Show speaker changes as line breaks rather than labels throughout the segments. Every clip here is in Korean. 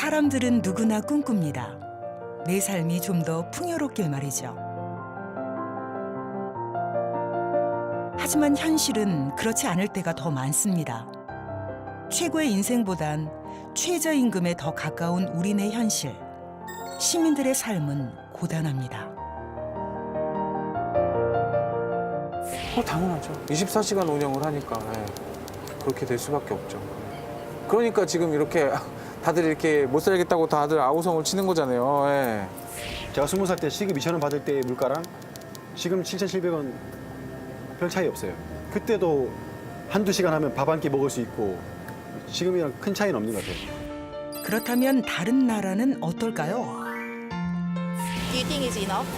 사람들은 누구나 꿈꿉니다. 내 삶이 좀 더 풍요롭길 말이죠. 하지만 현실은 그렇지 않을 때가 더 많습니다. 최고의 인생보단 최저임금에 더 가까운 우리네 현실. 시민들의 삶은 고단합니다.
당연하죠. 24시간 운영을 하니까 그렇게 될 수밖에 없죠. 그러니까 지금 이렇게 다들 이렇게 못 살겠다고 다들 아우성을 치는 거잖아요. 예.
제가 20살 때 시급 2,000원 받을 때의 물가랑 지금 7,700원 별 차이 없어요. 그때도 한두 시간 하면 밥 한 끼 먹을 수 있고 지금이랑 큰 차이는 없는 것 같아요.
그렇다면 다른 나라는 어떨까요?
Do you think it's enough?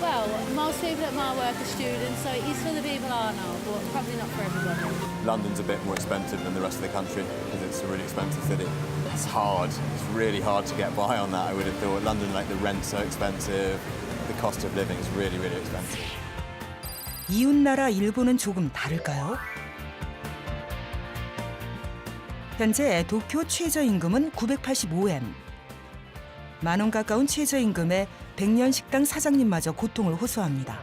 Well, most people at my work are students, so it's for the people I know, but probably not for everybody.
London's a bit more expensive than the rest of the country because it's a really expensive city. It's hard. It's really hard to get by on that. I would have thought London, like the rent's so expensive, the cost of living is really, really expensive.
이웃나라 일본은 조금 다를까요? 현재 도쿄 최저임금은 985엔. 10,000원 가까운 최저임금에 100년 식당 사장님마저 고통을 호소합니다.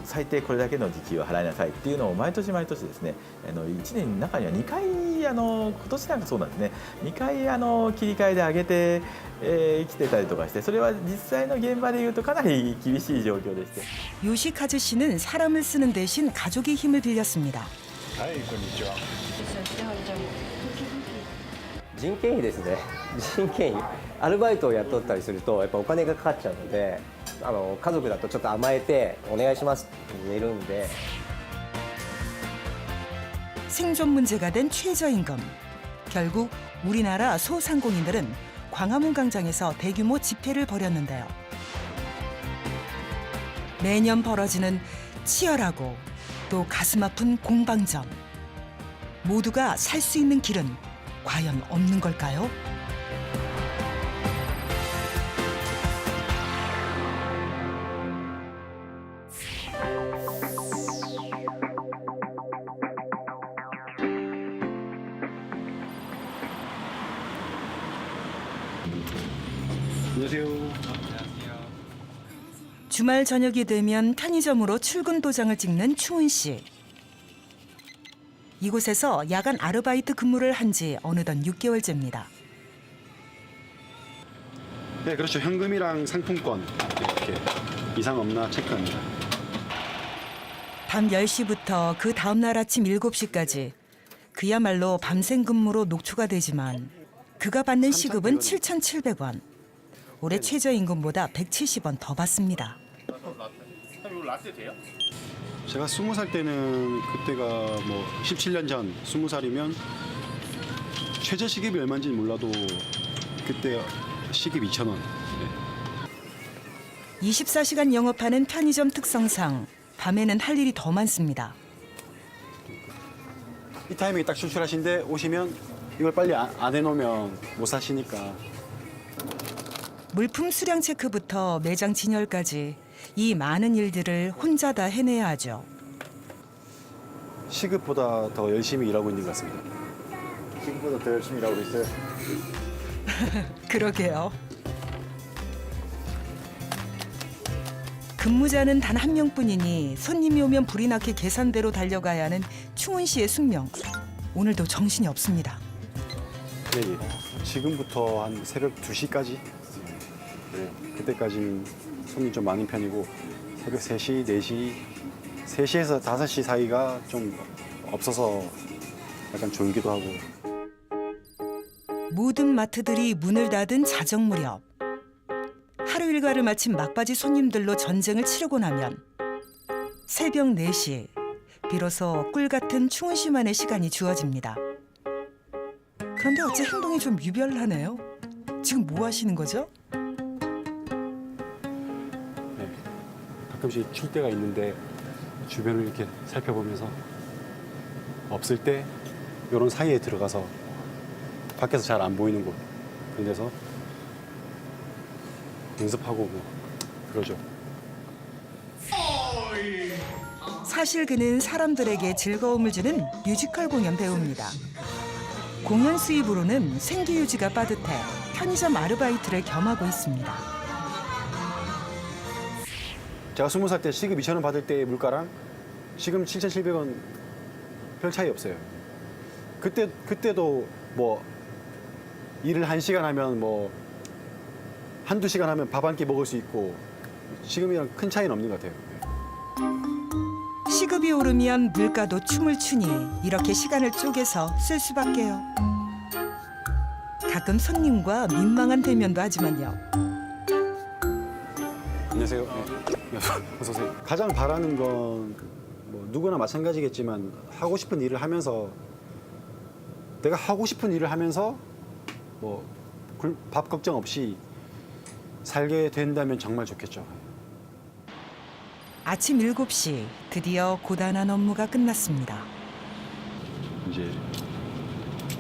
最低これだけの時給を払いなさいっていうのを毎年毎年ですね、1年の中には2回今年なんかそうなんですね、2回切り替えで上げて、きてたりとかして、それは実際の現場でいうとかなり厳しい状況でして。
요시카즈 씨는 사람을 쓰는 대신 가족의 힘을 빌렸습니다.
はい、こんにちは。
人件費ですね。人件費。アルバイトを雇ったりするとやっぱお金がかかっちゃうので、家族だとちょっと甘えてお願いしますって言えるんで。
생존 문제가 된 최저임금. 결국 우리나라 소상공인들은 광화문 광장에서 대규모 집회를 벌였는데요. 매년 벌어지는 치열하고 또 가슴 아픈 공방전. 모두가 살 수 있는 길은 과연 없는 걸까요?
안녕하세요.
주말 저녁이 되면 편의점으로 출근 도장을 찍는 충은 씨. 이곳에서 야간 아르바이트 근무를 한 지 어느덧 6개월째입니다.
네, 그렇죠. 현금이랑 상품권 이렇게 이상 없나 체크합니다.
밤 10시부터 그 다음날 아침 7시까지 그야말로 밤샘 근무로 녹초가 되지만 그가 받는 시급은 7,700원. 올해 최저임금보다 170원 더 받습니다.
제가 20살 때는 그때가 뭐 17년 전 20살이면 최저 시급이 얼마인지는 몰라도 그때 시급 2,000원.
24시간 영업하는 편의점 특성상 밤에는 할 일이 더 많습니다.
이 타이밍에 딱 출출하신데 오시면 이걸 빨리 안 해놓으면 못 사시니까.
물품 수량 체크부터 매장 진열까지 이 많은 일들을 혼자 다 해내야 하죠.
시급보다 더 열심히 일하고 있는 것 같습니다. 시급보다 더 열심히 일하고 있어요.
그러게요. 근무자는 단 한 명뿐이니 손님이 오면 불이 나게 계산대로 달려가야 하는 충은 씨의 숙명. 오늘도 정신이 없습니다.
네, 지금부터 한 새벽 2시까지 네, 그때까지는 손이 좀 많은 편이고 새벽 3시, 4시, 3시에서 5시 사이가 좀 없어서 약간 졸기도 하고.
모든 마트들이 문을 닫은 자정 무렵. 하루 일과를 마친 막바지 손님들로 전쟁을 치르고 나면 새벽 4시 비로소 꿀 같은 충은 씨만의 시간이 주어집니다. 그런데 어째 행동이 좀 유별나네요. 지금 뭐 하시는 거죠?
네, 가끔씩 쉴 때가 있는데 주변을 이렇게 살펴보면서 없을 때 이런 사이에 들어가서 밖에서 잘 안 보이는 곳 그런 데서 연습하고 뭐 그러죠.
사실 그는 사람들에게 즐거움을 주는 뮤지컬 공연 배우입니다. 공연 수입으로는 생계 유지가 빠듯해 편의점 아르바이트를 겸하고 있습니다.
제가 20살 때 시급 2,000원 받을 때의 물가랑 지금 7,700원 별 차이 없어요. 그때도 뭐 일을 1시간 하면 뭐 한두 시간 하면 밥 한 끼 먹을 수 있고 지금이랑 큰 차이는 없는 것 같아요.
시급이 오르면 물가도 춤을 추니 이렇게 시간을 쪼개서 쓸 수밖에요. 가끔 손님과 민망한 대면도 하지만요.
안녕하세요. 네. 어서 오세요. 가장 바라는 건 뭐 누구나 마찬가지겠지만 하고 싶은 일을 하면서 내가 하고 싶은 일을 하면서 뭐 밥 걱정 없이 살게 된다면 정말 좋겠죠.
아침 7시 드디어 고단한 업무가 끝났습니다.
이제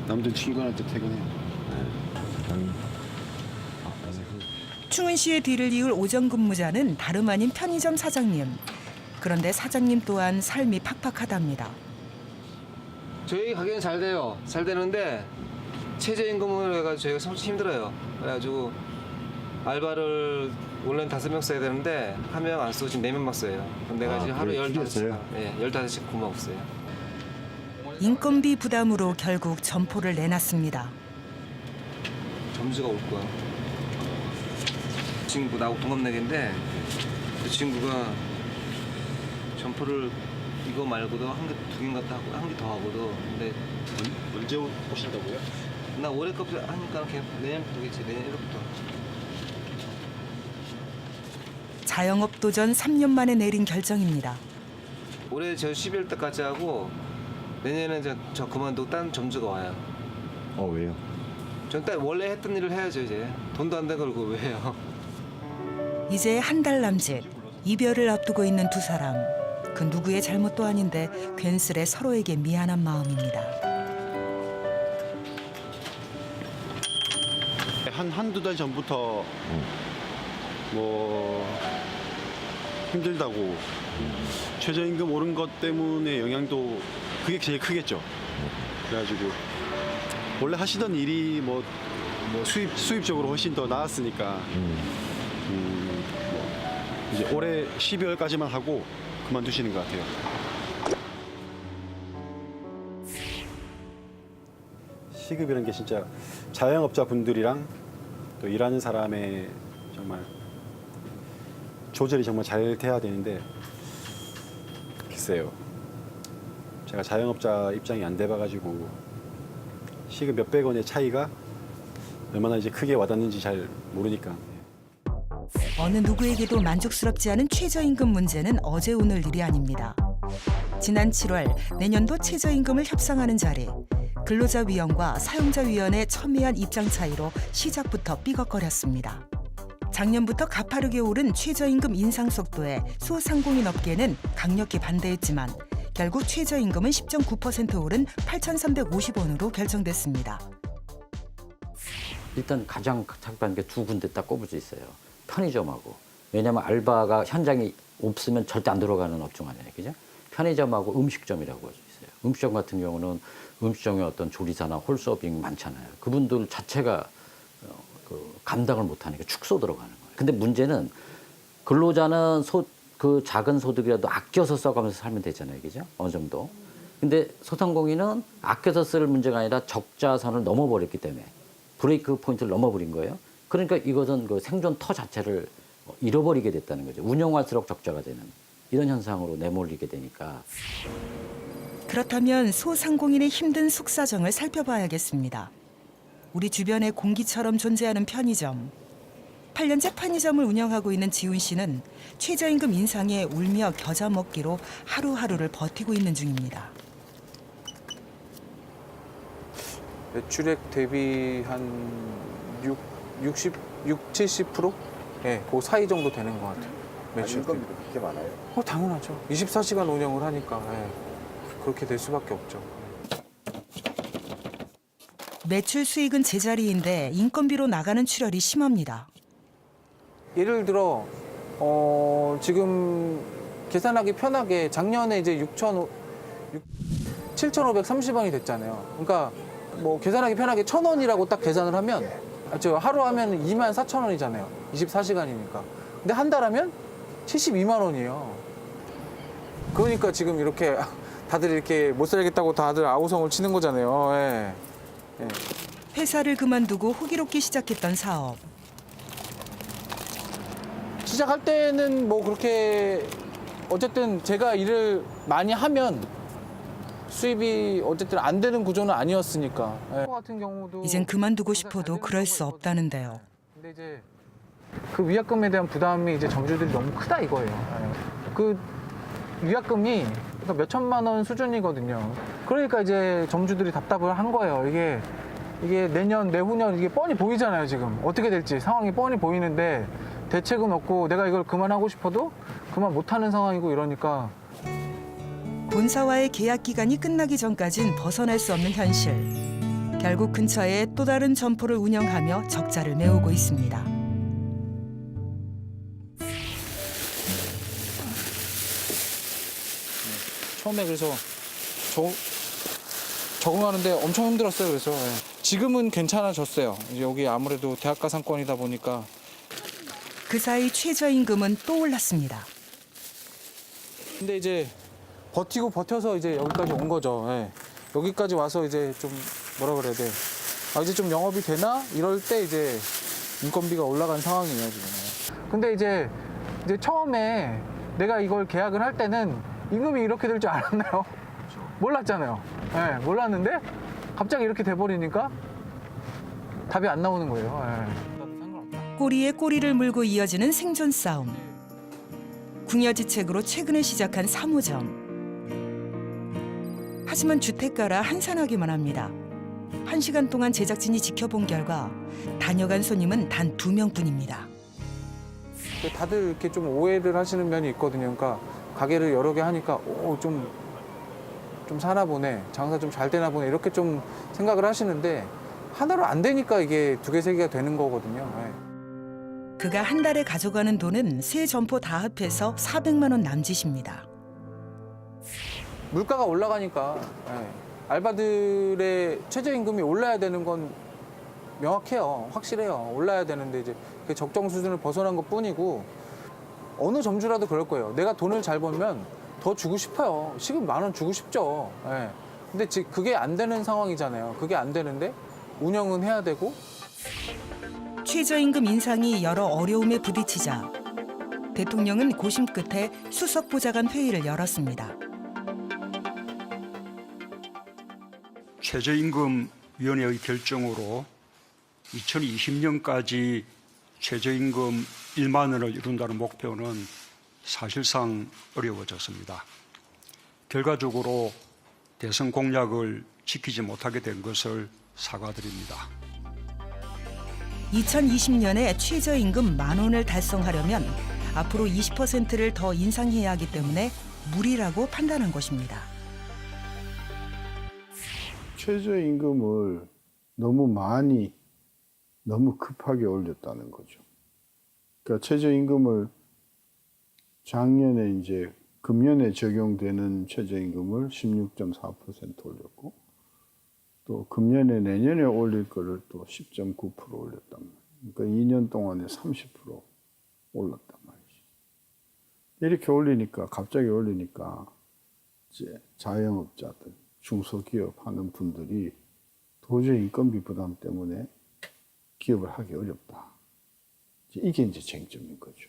남들 출근할 때 퇴근해요.
충은 씨의 뒤를 이을 오전 근무자는 다름 아닌 편의점 사장님. 그런데 사장님 또한 삶이 팍팍하답니다.
저희 가게는 잘 돼요. 잘 되는데 최저임금을 해가지고 저희가 솔직히 힘들어요. 그래가지고 알바를 원래는 5명 써야 되는데 1명 안 쓰고 지금 4명만 써요. 그럼 내가 지금 하루 15시간, 15시간 근무하고 있어요.
인건비 부담으로 결국 점포를 내놨습니다.
점주가 올 거야. 친구 나하고 동갑내기인데 그 친구가 점포를 이거 말고도 한 개, 2개인가 하고 한 개 더 하거든. 근데
언제 오신다고요?
나 올해까지 하니까 그냥 내년부터 오겠지. 내년 1월부터.
자영업 도전 3년 만에 내린 결정입니다.
올해 저 12월 때까지 하고 내년에는 저 그만두고 딴 점주가 와요.
왜요?
전 딱 원래 했던 일을 해야죠 이제. 돈도 안 된 걸 그거 왜 해요?
이제 한 달 남짓 이별을 앞두고 있는 두 사람. 그 누구의 잘못도 아닌데 괜스레 서로에게 미안한 마음입니다.
한두 달 전부터 뭐 힘들다고 최저임금 오른 것 때문에 영향도 그게 제일 크겠죠. 그래가지고 원래 하시던 일이 뭐 수입적으로 훨씬 더 나았으니까 뭐 이제 올해 12월까지만 하고 그만두시는 것 같아요. 시급이라는 게 진짜 자영업자 분들이랑 또 일하는 사람의 정말 조절이 정말 잘 돼야 되는데 글쎄요. 제가 자영업자 입장이 안 돼봐가지고 시급 몇백 원의 차이가 얼마나 이제 크게 와닿는지 잘 모르니까.
어느 누구에게도 만족스럽지 않은 최저임금 문제는 어제 오늘 일이 아닙니다. 지난 7월 내년도 최저임금을 협상하는 자리. 근로자위원과 사용자위원회 첨예한 입장 차이로 시작부터 삐걱거렸습니다. 작년부터 가파르게 오른 최저임금 인상 속도에 소상공인 업계는 강력히 반대했지만 결국 최저임금은 10.9% 오른 8,350원으로 결정됐습니다.
일단 가장 착박한 게 두 군데 딱 꼽을 수 있어요. 편의점하고. 왜냐하면 알바가 현장이 없으면 절대 안 들어가는 업종 아니에요. 그죠? 편의점하고 음식점이라고 할 수 있어요. 음식점 같은 경우는 음식점의 어떤 조리사나 홀서빙 많잖아요. 그분들 자체가 감당을 못하니까 축소 들어가는 거예요. 근데 문제는 근로자는 그 작은 소득이라도 아껴서 써가면서 살면 되잖아요. 그죠? 어느 정도. 근데 소상공인은 아껴서 쓸 문제가 아니라 적자선을 넘어버렸기 때문에 브레이크 포인트를 넘어버린 거예요. 그러니까 이것은 그 생존 터 자체를 잃어버리게 됐다는 거죠. 운영할수록 적자가 되는 이런 현상으로 내몰리게 되니까.
그렇다면 소상공인의 힘든 속사정을 살펴봐야겠습니다. 우리 주변에 공기처럼 존재하는 편의점. 8년째 편의점을 운영하고 있는 지훈 씨는 최저임금 인상에 울며 겨자 먹기로 하루하루를 버티고 있는 중입니다.
매출액 대비 한 70% 예, 그 사이 정도 되는 것 같아요. 매출 대비.
그렇게 많아요?
당연하죠. 24시간 운영을 하니까 예, 그렇게 될 수밖에 없죠.
매출 수익은 제자리인데 인건비로 나가는 출혈이 심합니다.
예를 들어 지금 계산하기 편하게 작년에 이제 7,530원이 됐잖아요. 그러니까 뭐 계산하기 편하게 1,000원이라고 딱 계산을 하면 저 하루 하면 24,000원이잖아요. 24시간이니까. 근데 한 달 하면 72만 원이에요. 그러니까 지금 이렇게 다들 이렇게 못 살겠다고 다들 아우성을 치는 거잖아요. 예. 예.
회사를 그만두고 호기롭게 시작했던 사업.
시작할 때는 뭐 그렇게 어쨌든 제가 일을 많이 하면 수입이 어쨌든 안 되는 구조는 아니었으니까. 예. 같은 경우도
이젠 그만두고 싶어도 그럴 수 없다는데요.
근데 이제 그 위약금에 대한 부담이 이제 점주들이 너무 크다 이거예요. 예. 그 위약금이 그러니까 몇 천만 원 수준이거든요. 그러니까 이제 점주들이 답답을 한 거예요. 이게 내년, 내후년 이게 뻔히 보이잖아요, 지금. 어떻게 될지 상황이 뻔히 보이는데 대책은 없고 내가 이걸 그만하고 싶어도 그만 못하는 상황이고 이러니까.
본사와의 계약 기간이 끝나기 전까진 벗어날 수 없는 현실. 결국 근처에 또 다른 점포를 운영하며 적자를 메우고 있습니다.
처음에 그래서 적응하는데 엄청 힘들었어요. 그래서 예. 지금은 괜찮아졌어요. 이제 여기 아무래도 대학가 상권이다 보니까.
그 사이 최저임금은 또 올랐습니다.
근데 이제 버티고 버텨서 이제 여기까지 온 거죠. 예. 여기까지 와서 이제 좀 뭐라 그래야 돼. 아, 이제 좀 영업이 되나? 이럴 때 이제 인건비가 올라간 상황이에요, 지금. 근데 이제 처음에 내가 이걸 계약을 할 때는 임금이 이렇게 될 줄 알았나요? 몰랐잖아요. 예, 몰랐는데 갑자기 이렇게 돼버리니까 답이 안 나오는 거예요. 예.
꼬리에 꼬리를 물고 이어지는 생존 싸움. 궁여지책으로 최근에 시작한 3호점. 하지만 주택가라 한산하기만 합니다. 1시간 동안 제작진이 지켜본 결과 다녀간 손님은 단 2명뿐입니다.
다들 이렇게 좀 오해를 하시는 면이 있거든요. 그러니까 가게를 여러 개 하니까 좀 사나 보네, 장사 좀 잘 되나 보네 이렇게 좀 생각을 하시는데 하나로 안 되니까 이게 2개, 3개가 되는 거거든요. 예.
그가 한 달에 가져가는 돈은 세 점포 다 합해서 400만 원 남짓입니다.
물가가 올라가니까 예. 알바들의 최저임금이 올라야 되는 건 명확해요. 확실해요. 올라야 되는데 이제 그 적정 수준을 벗어난 것 뿐이고 어느 점주라도 그럴 거예요. 내가 돈을 잘 벌면 더 주고 싶어요. 시급 10,000원 주고 싶죠. 예. 근데 지금 그게 안 되는 상황이잖아요. 그게 안 되는데 운영은 해야 되고.
최저임금 인상이 여러 어려움에 부딪히자 대통령은 고심 끝에 수석 보좌관 회의를 열었습니다.
최저임금위원회의 결정으로 2020년까지 최저임금 1만 원을 이룬다는 목표는 사실상 어려워졌습니다. 결과적으로 대선 공약을 지키지 못하게 된 것을 사과드립니다.
2020년에 최저임금 10,000원을 달성하려면 앞으로 20%를 더 인상해야 하기 때문에 무리라고 판단한 것입니다.
최저임금을 너무 급하게 올렸다는 거죠. 그러니까 최저임금을 작년에 이제 금년에 적용되는 최저임금을 16.4% 올렸고 또 금년에 내년에 올릴 거를 또 10.9% 올렸단 말이에요. 그러니까 2년 동안에 30% 올랐단 말이죠. 이렇게 올리니까 갑자기 올리니까 이제 자영업자들, 중소기업 하는 분들이 도저히 인건비 부담 때문에 기업을 하기 어렵다. 이게 이제 쟁점인 거죠.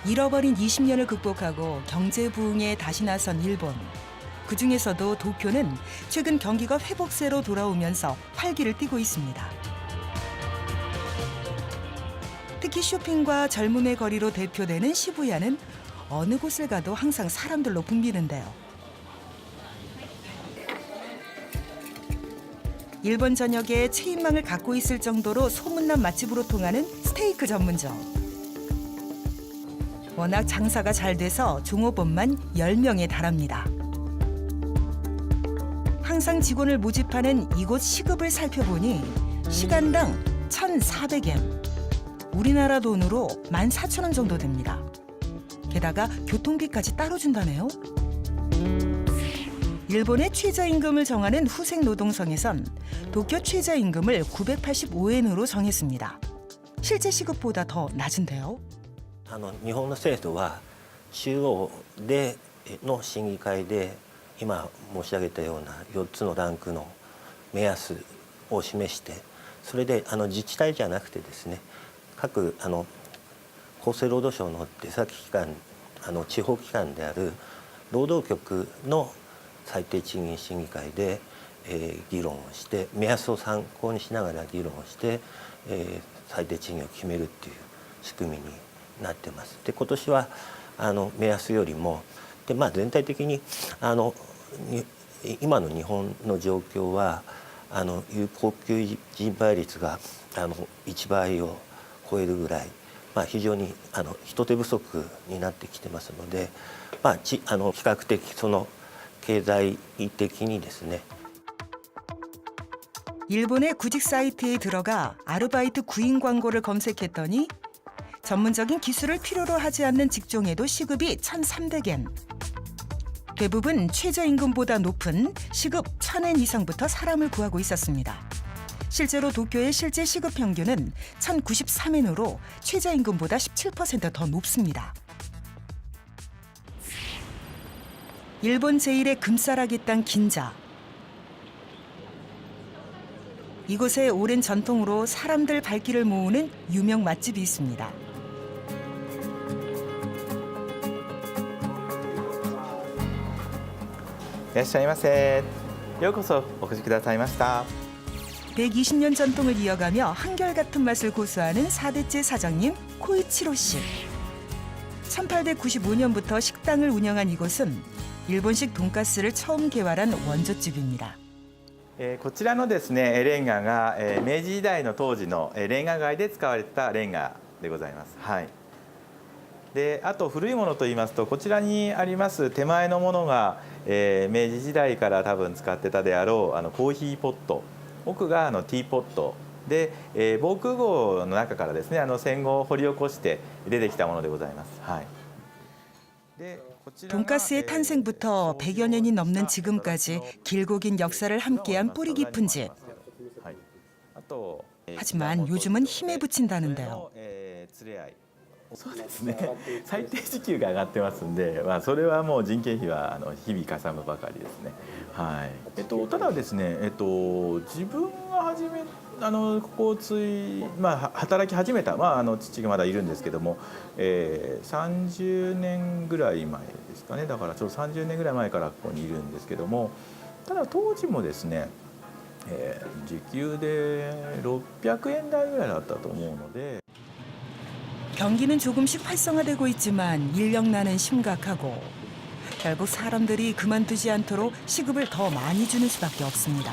잃어버린 20년을 극복하고 경제 부흥에 다시 나선 일본. 그중에서도 도쿄는 최근 경기가 회복세로 돌아오면서 활기를 띠고 있습니다. 특히 쇼핑과 젊음의 거리로 대표되는 시부야는 어느 곳을 가도 항상 사람들로 붐비는데요. 일본 전역에 체인망을 갖고 있을 정도로 소문난 맛집으로 통하는 스테이크 전문점. 워낙 장사가 잘 돼서 종업원만 10명에 달합니다. 항상 직원을 모집하는 이곳 시급을 살펴보니 시간당 1,400엔, 우리나라 돈으로 14,000원 정도 됩니다. 게다가 교통비까지 따로 준다네요. 일본의 최저임금을 정하는 후생노동성에선 도쿄 최저임금을 985엔으로 정했습니다. 실제 시급보다 더 낮은데요.
日本の政府は中央での審議会で今申し上げたような4つのランクの目安を示して、それで自治体じゃなくてですね、各厚生労働省の出先機関、地方機関である労働局の最低賃金審議会で、議論をして、目安を参考にしながら議論をして、最低賃金を決めるっていう仕組みになってます。で今年は目安よりもで、全体的に今の日本の状況は有効求人倍率が1倍を超えるぐらい、非常に人手不足になってきてますので、比較的その経済的にですね。
일본의 구직 사이트에 들어가 아르바이트 구인 광고를 검색했더니 전문적인 기술을 필요로 하지 않는 직종에도 시급이 1,300엔. 대부분 최저임금보다 높은 시급 1,000엔 이상부터 사람을 구하고 있었습니다. 실제로 도쿄의 실제 시급 평균은 1,093엔으로 최저임금보다 17% 더 높습니다. 일본 제1의 금싸라기 땅 긴자. 이곳에 오랜 전통으로 사람들 발길을 모으는 유명 맛집이 있습니다.
いらっしゃいませ。ようこそお越しくださいました。
120년 전통을 이어가며 한결같은 맛을 고수하는 4대째 사장님 코이치로 씨. 1895년부터 식당을 운영한 이곳은 일본식 돈가스를 처음 개발한 원조집입니다.
こちらのですねレンガが明治時代の当時のレンガ街で使われたレンガでございます。はい。であと古いものといいますとこちらにあります手前のものが、明治時代から多分使ってたであろうコーヒーポット、奥がティーポットで、防空壕の中からですね戦後掘り起こして出てきたものでございます。はい。
돈가스의 탄생부터 100여 년이 넘는 지금까지 길고 긴 역사를 함께한 뿌리 깊은 집. 하지만 요즘은 힘에 부친다는데요.
そうですね。最低時給が上がってますんで、それはもう人件費は日々かさむばかりですね。はい。ただですね、自分が初めここ働き始めた父がまだいるんですけども、30年ぐらい前ですかね。だからちょうど30年ぐらい前からここにいるんですけども、ただ当時もですね、時給で600円台ぐらいだったと思うので。
경기는 조금씩 활성화되고 있지만 인력난은 심각하고 결국 사람들이 그만두지 않도록 시급을 더 많이 주는 수밖에 없습니다.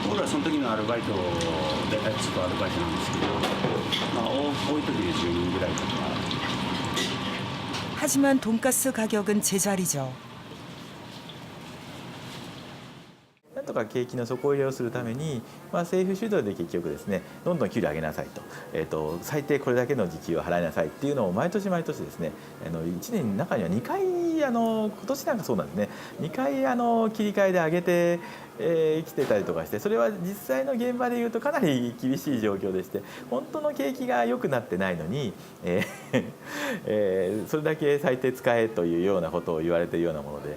僕らその時のアルバイトでちょっとアルバイトなんですけど、多い時で10人ぐらいとか。
하지만 돈가스 가격은 제자리죠.
なんとか景気の底入れをするために、政府主導で結局ですねどんどん給料上げなさいと、最低これだけの時給を払いなさいっていうのを毎年毎年ですね1年の中には2回今年なんかそうなんですね2回切り替えで上げてきてたりとかして、それは実際の現場でいうとかなり厳しい状況でして、本当の景気が良くなってないのに、それだけ最低使えというようなことを言われているようなもので、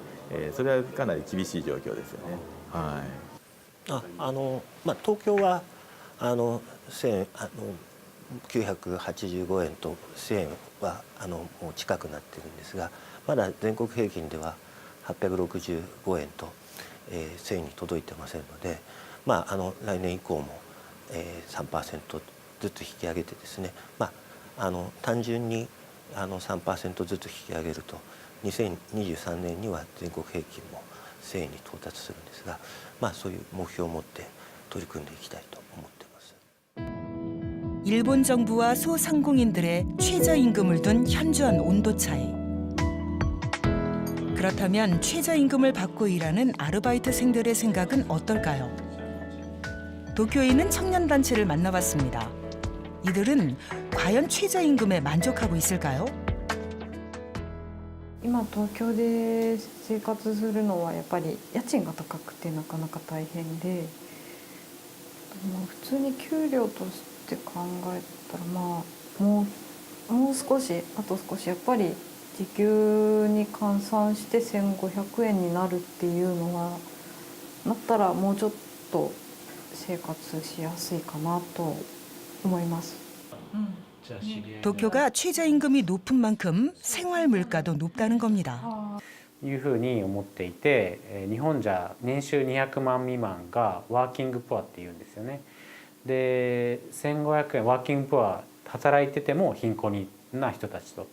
それはかなり厳しい状況ですよね。 はい。
東京は985円と1000円はもう近くなってるんですが、まだ全国平均では865円と、1000円に届いてませんので、来年以降も、3% ずつ引き上げてですね、単純に3% ずつ引き上げると2023年には全国平均も 1000円に到達するんですが、そういう目標を持って取り組んでいきたいと思っています。
일본 정부와 소상공인들의 최저임금을 둔 현저한 온도 차이. 그렇다면 최저임금을 받고 일하는 아르바이트생들의 생각은 어떨까요? 도쿄에 있는 청년단체를 만나봤습니다. 이들은 과연 최저임금에 만족하고 있을까요?
今東京で生活するのはやっぱり家賃が高くてなかなか大変で、普通に給料として考えたらもう少しあと少しやっぱり時給に換算して1500円になるっていうのはなったらもうちょっと生活しやすいかなと思います。
도쿄가 최저임금이 높은 만큼 생활 물가도 높다는 겁니다.
いうふうに思っていて、日本じゃ年収200万未満がワーキングプアっていうんですよね。で1500円ワーキングプア働いてても貧困な人たちと、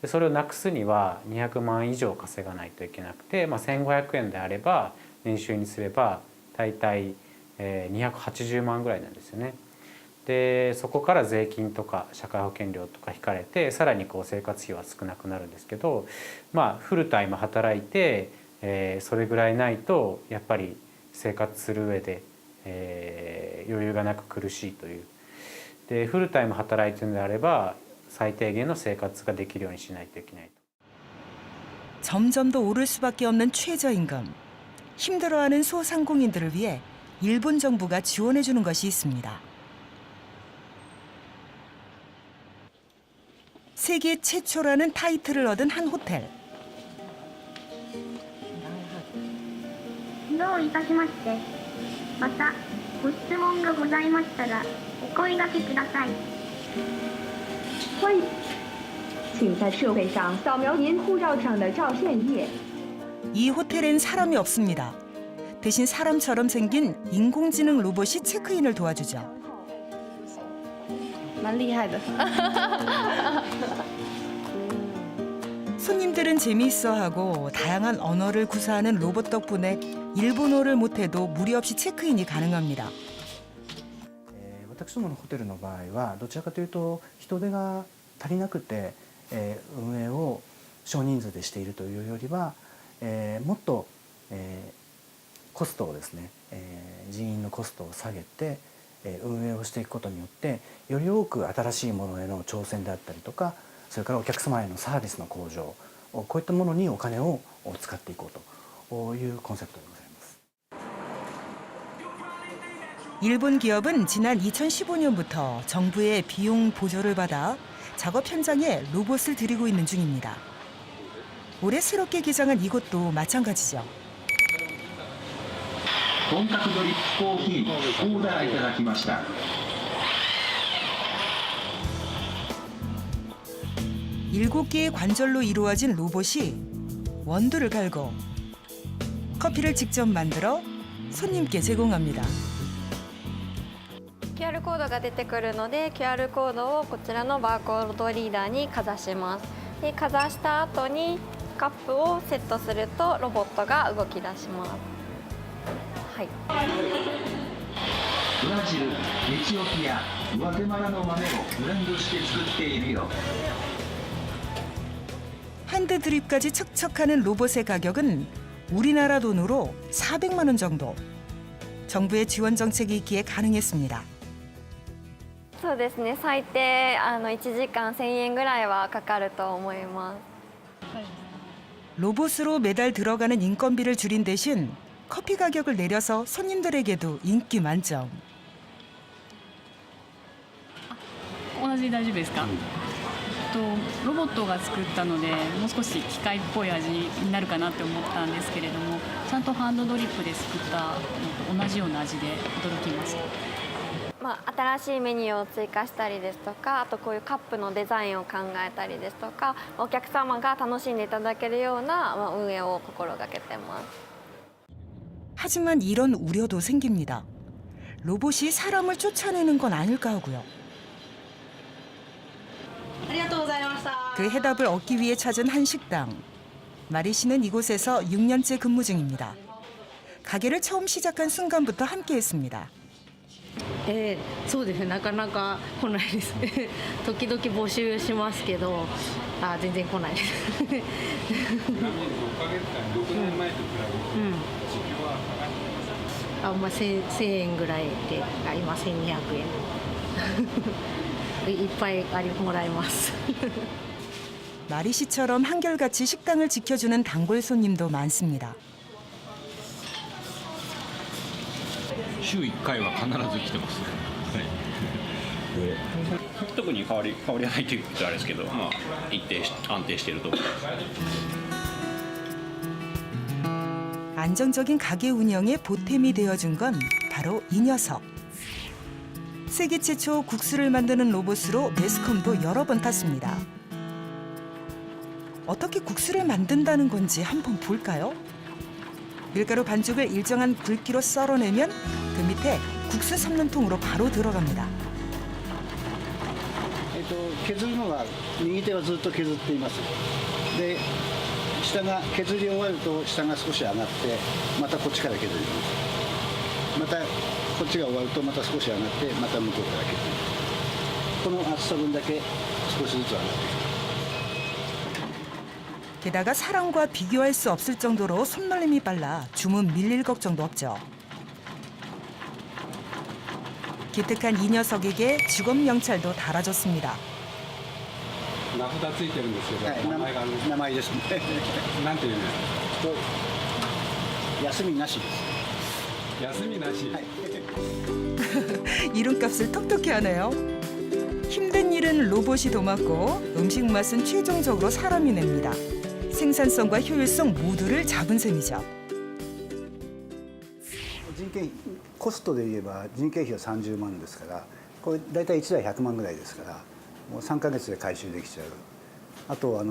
でそれをなくすには200万以上稼がないといけなくて、1500円であれば年収にすれば大体280万ぐらいなんですよね。でそこから税金とか社会保険料とか引かれてさらに生活費は少なくなるんですけど、フルタイム働いて、それぐらいないとやっぱり生活する上で、余裕がなく苦しいという。でフルタイム働いているのであれば最低限の生活ができるようにしないといけない。
점점 더 오를 수밖에 없는 최저임금. 힘들어하는 소상공인들을 위해 일본 정부가 지원해 주는 것이 있습니다. 세계 최초라는 타이틀을 얻은 한 호텔.
どういたしまして。またご質問がございましたらお声掛けください。
欢迎，请在设备上扫描您护照上的照片页。
이 호텔엔 사람이 없습니다. 대신 사람처럼 생긴 인공지능 로봇이 체크인을 도와주죠.
蛮厉害的。
손님들은 재미있어하고 다양한 언어를 구사하는 로봇 덕분에 일본어를 못해도 무리 없이 체크인이 가능합니다.
私どものホテルの場合はどちらかというと人手が足りなくて、運営を少人数でしているというよりは、もっと、コストをですね、人員のコストを下げて、運営をしていくことによってより多く新しいものへの挑戦であったりとか、それからお客様へのサービスの向上、こういったものにお金を使っていこうというコンセプトでございます。
일본 기업은 지난 2015년부터 정부의 비용 보조를 받아 작업 현장에 로봇을 들이고 있는 중입니다. 올해 새롭게 개장한 이곳도 마찬가지죠.
本格ドリップコーヒーオーダーいただきました。
7개의 관절로 이루어진 로봇이 원두를 갈고 커피를 직접 만들어 손님께 제공합니다.
QR コードが出てくるので QR コードをこちらのバーコードリーダーにかざします。でかざした後にカップをセットするとロボットが動き出します。はい、
ブラジル、エチオピア、グアテマラの豆をブレンドして作っているよ。
핸드 드립까지 척척하는 로봇의 가격은 우리나라 돈으로 400만 원 정도. 정부의 지원 정책이 있기에 가능했습니다.
そうですね。最低1時間1000円ぐらいはかかると思います。
로봇으로 매달 들어가는 인건비를 줄인 대신 커피 가격을 내려서 손님들에게도 인기 만점.
同じ大丈夫ですか？ロボットが作ったのでもう少し機械っぽい味になるかなって思ったんですけれども、ちゃんとハンドドリップで作ったのと同じような味で驚きました。
新しいメニューを追加したりですとか、あとこういうカップのデザインを考えたりですとか、お客様が楽しんでいただけるような運営を心がけてます。
하지만 이런 우려도 생깁니다. 로봇이 사람을 쫓아내는 건 아닐까 하고요. 그 해답을 얻기 위해 찾은 한 식당. 마리 씨는 이곳에서 6년째 근무 중입니다. 가게를 처음 시작한 순간부터 함께했습니다.
そうですね、なかなか来ないですね。時々募集しますけど、
あ全然来ないです
6ヶ月間、6年前と比べて、時給は上がってますか？
あ、まあ、1000円ぐらいで、あ今1200円いっぱいもらえます
마리 씨처럼 한결같이 식당을 지켜주는 단골 손님도 많습니다.
週1回は必ず来てます。特に変わりはないというとあれですけど、まあ安定していると思います。
안정적인 가게 운영에 보탬이 되어준 건 바로 이 녀석. 세계 최초 국수를 만드는 로봇으로 매스컴도 여러 번 탔습니다. 어떻게 국수를 만든다는 건지 한번 볼까요? 밀가루 반죽을 일정한 굵기로 썰어내면 그 밑에 국수 삶는 통으로 바로 들어갑니다.
削るのは右手はずっと削っています。で、下が削り終わると下が少し上がってまたこっちから削ります。またこっちが終わるとまた少し上がってまた向こうから削ります。この厚さ分だけ少しずつ上がっていく。
게다가 사람과 비교할 수 없을 정도로 손놀림이 빨라 주문 밀릴 걱정도 없죠. 기특한 이 녀석에게 직업 명찰도 달아줬습니다.
名札ついてるんですけど、名前があるんです。
名前ですね。
なんていうんですか。
休みなしです。
休みなし。
이름값을 톡톡히 하네요. 힘든 일은 로봇이 도맡고 음식 맛은 최종적으로 사람이 냅니다. 생산성과 효율성 모두를 잡은 셈이죠.
人件費コストで言えば人件費は30万ですからこれ大体1台100万ぐらいですからもう3ヶ月で回収できちゃう。あと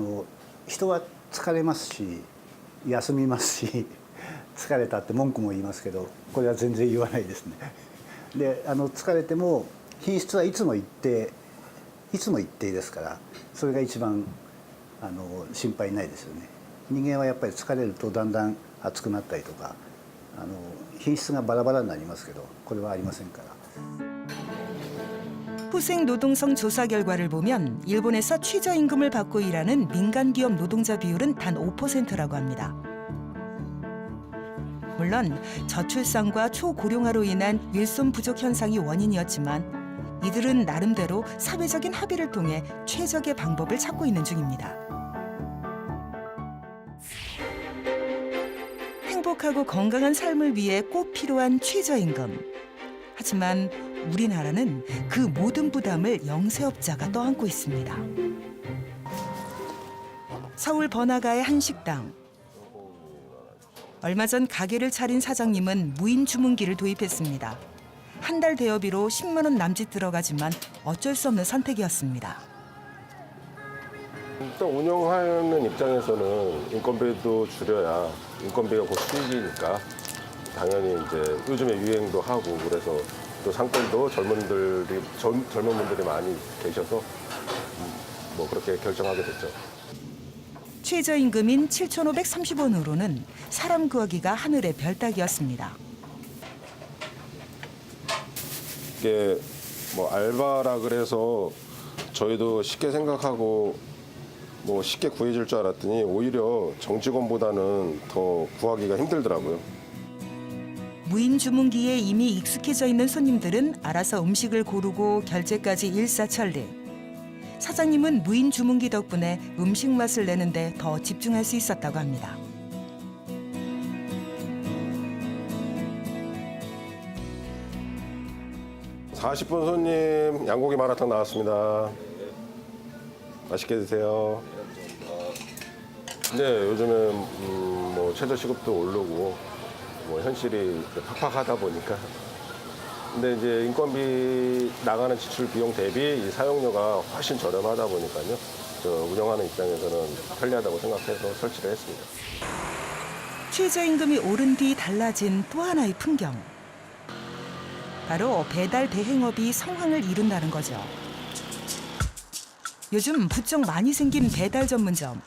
人は疲れますし休みますし疲れたって文句も言いますけどこれは全然言わないですね。で疲れても品質はいつも一定ですからそれが一番心配ないですよね。人間はやっぱり疲れるとだんだん熱くなったりとか品質がバラバラになりますけどこれはありませんから。
후생 노동성 조사 결과를 보면 일본에서 최저임금을 받고 일하는 민간 기업 노동자 비율은 단 5%라고 합니다. 물론 저출산과 초고령화로 인한 일손 부족 현상이 원인이었지만 이들은 나름대로 사회적인 합의를 통해 최적의 방법을 찾고 있는 중입니다. 행복하고 건강한 삶을 위해 꼭 필요한 최저임금. 하지만 우리나라는 그 모든 부담을 영세업자가 떠안고 있습니다. 서울 번화가의 한 식당. 얼마 전 가게를 차린 사장님은 무인 주문기를 도입했습니다. 한 달 대여비로 10만 원 남짓 들어가지만 어쩔 수 없는 선택이었습니다.
일단 운영하는 입장에서는 인건비도 줄여야 인건비가 곧 수익이니까 당연히 이제 요즘에 유행도 하고 그래서 또 상권도 젊은 분들이 많이 계셔서 뭐 그렇게 결정하게 됐죠.
최저임금인 7,530원으로는 사람 구하기가 하늘의 별 따기였습니다.
이게 뭐 알바라 그래서 저희도 쉽게 생각하고 뭐 쉽게 구해질 줄 알았더니 오히려 정직원보다는 더 구하기가 힘들더라고요.
무인 주문기에 이미 익숙해져 있는 손님들은 알아서 음식을 고르고 결제까지 일사천리. 사장님은 무인 주문기 덕분에 음식 맛을 내는데 더 집중할 수 있었다고 합니다.
(40분) 손님 양고기 마라탕 나왔습니다. 맛있게 드세요. 네, 요즘은 뭐 최저 시급도 오르고 뭐 현실이 팍팍하다 보니까 근데 이제 인건비 나가는 지출 비용 대비 이 사용료가 훨씬 저렴하다 보니까요. 저 운영하는 입장에서는 편리하다고 생각해서 설치를 했습니다.
최저임금이 오른 뒤 달라진 또 하나의 풍경. 바로 배달 대행업이 성황을 이룬다는 거죠. 요즘 부쩍 많이 생긴 배달 전문점.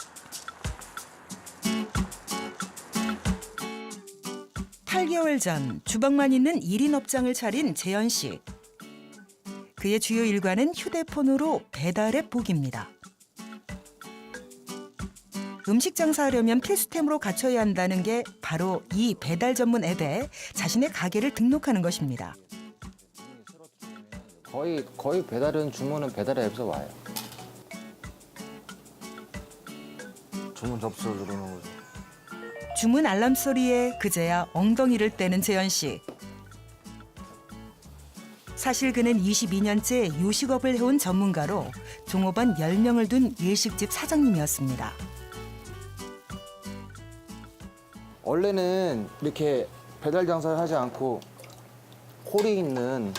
8개월 전 주방만 있는 1인 업장을 차린 재현 씨. 그의 주요 일과는 휴대폰으로 배달앱 보기입니다. 음식 장사하려면 필수템으로 갖춰야 한다는 게 바로 이 배달 전문 앱에 자신의 가게를 등록하는 것입니다.
거의 배달은 주문은 배달 앱에서 와요. 주문 접수 누르는 거죠.
주문 알람 소리에 그제야 엉덩이를 떼는 재현 씨. 사실 그는 22년째 요식업을 해온 전문가로 종업원 10명을 둔 일식집 사장님이었습니다.
원래는 이렇게 배달 장사를 하지 않고 홀이 있는